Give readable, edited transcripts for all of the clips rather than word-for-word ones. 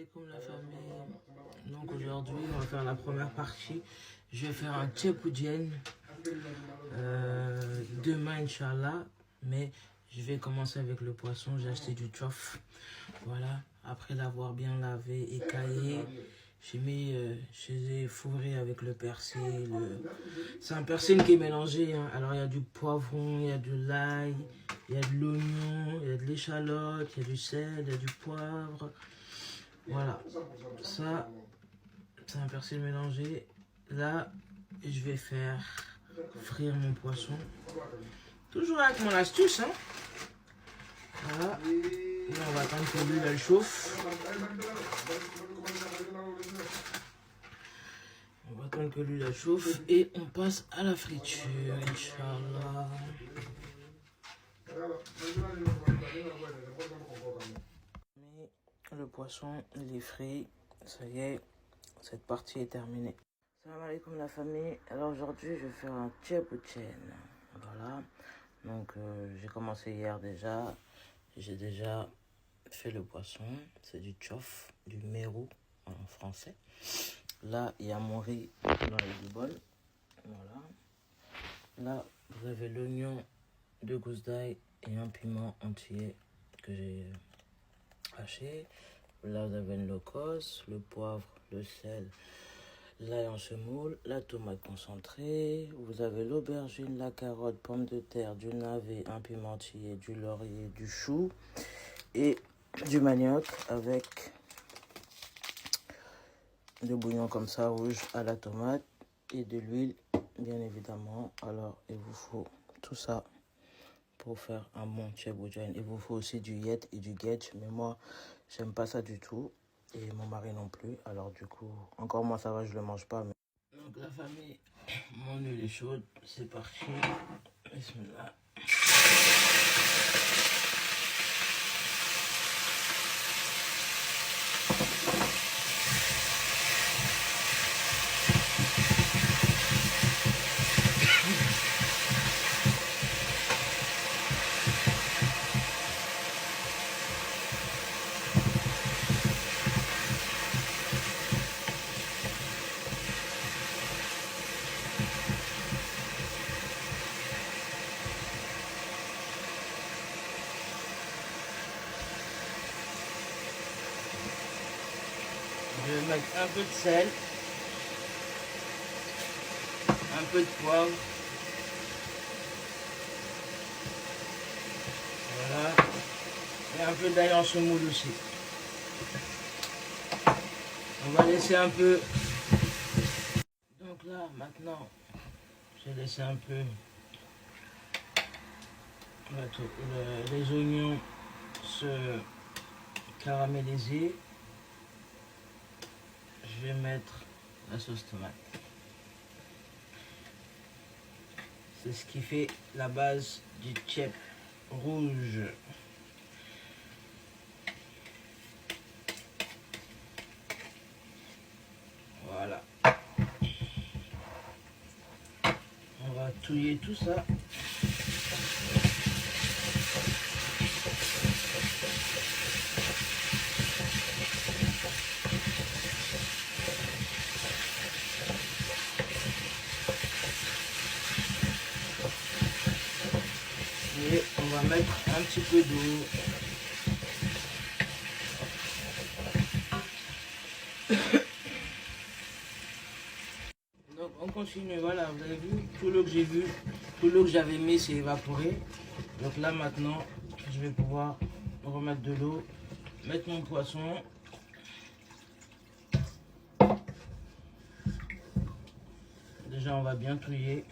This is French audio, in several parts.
Alaikum la famille. Donc aujourd'hui on va faire la première partie. Je vais faire un tchèpoudjen demain Inch'Allah. Mais je vais commencer avec le poisson. J'ai acheté du tchof. Voilà. Après l'avoir bien lavé, écaillé, je les ai fourrés avec le persil. C'est un persil qui est mélangé. Hein. Alors il y a du poivron, il y a de l'ail, il y a de l'oignon, il y a de l'échalote, il y a du sel, il y a du poivre. Voilà, ça, c'est un persil mélangé. Là, je vais faire frire mon poisson. Toujours avec mon astuce, hein. Voilà. Là, on va attendre que l'huile elle chauffe. On va attendre que l'huile elle chauffe et on passe à la friture, Inch'Allah. Le poisson, il est frit. Ça y est, cette partie est terminée. Salam alaikum la famille. Alors aujourd'hui, je vais faire un tchèpoudjen. Voilà. Donc j'ai commencé hier déjà. J'ai déjà fait le poisson. C'est du tchof, du mérou en français. Là, il y a mon riz dans le bol. Voilà. Là, vous avez l'oignon, 2 gousses d'ail et un piment entier que j'ai haché. Là, vous avez le locos, le poivre, le sel, l'ail en semoule, la tomate concentrée. Vous avez l'aubergine, la carotte, pomme de terre, du navet, un pimentier, du laurier, du chou et du manioc avec du bouillon comme ça rouge à la tomate et de l'huile, bien évidemment. Alors, il vous faut tout ça pour faire un bon tchèpoudjen. Il vous faut aussi du yet et du gedj, mais moi, j'aime pas ça du tout. Et mon mari non plus. Alors du coup, encore moi ça va, je le mange pas. Mais... Donc la famille, mon huile est chaude. C'est parti. Bismillah. Je vais mettre un peu de sel, un peu de poivre, voilà, et un peu d'ail en semoule aussi. On va laisser un peu. Donc là, maintenant, j'ai laissé un peu les oignons se caraméliser. Je vais mettre la sauce tomate. C'est ce qui fait la base du tchèp rouge. Voilà. On va touiller tout ça. Et on va mettre un petit peu d'eau. Donc on continue, voilà, vous avez vu, tout l'eau que j'avais mis s'est évaporé. Donc là maintenant, je vais pouvoir remettre de l'eau, mettre mon poisson. Déjà on va bien touiller.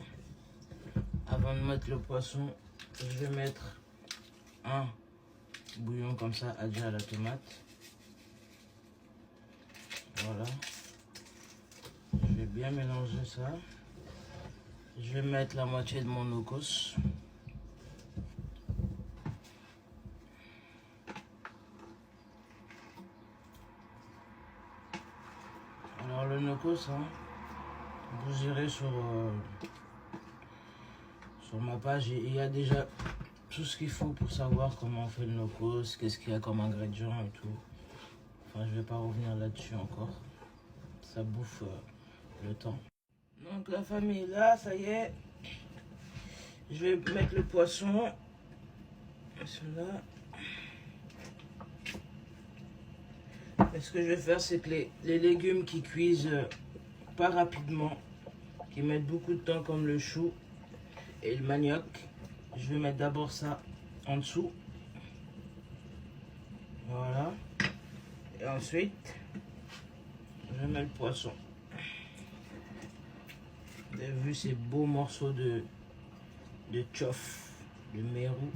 Avant de mettre le poisson, je vais mettre un bouillon comme ça adja à la tomate. Voilà. Je vais bien mélanger ça. Je vais mettre la moitié de mon locos. Alors le locos, hein, vous irez sur ma page et il y a déjà tout ce qu'il faut pour savoir comment on fait le locos, qu'est-ce qu'il y a comme ingrédients et tout. Moi, je vais pas revenir là-dessus encore. Ça bouffe le temps. Donc la famille, là, ça y est. Je vais mettre le poisson. Là. Et ce que je vais faire, c'est que les légumes qui cuisent pas rapidement, qui mettent beaucoup de temps, comme le chou et le manioc, je vais mettre d'abord ça en dessous. Voilà. Et ensuite, je mets le poisson. Vous avez vu ces beaux morceaux de tchof, de mérou.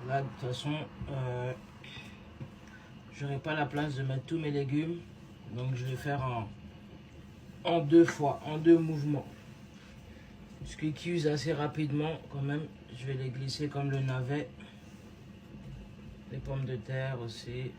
Là, de toute façon, j'aurai pas la place de mettre tous mes légumes. Donc, je vais faire en deux fois, en deux mouvements. Ce qui cuise assez rapidement, quand même, je vais les glisser comme le navet. Les pommes de terre aussi.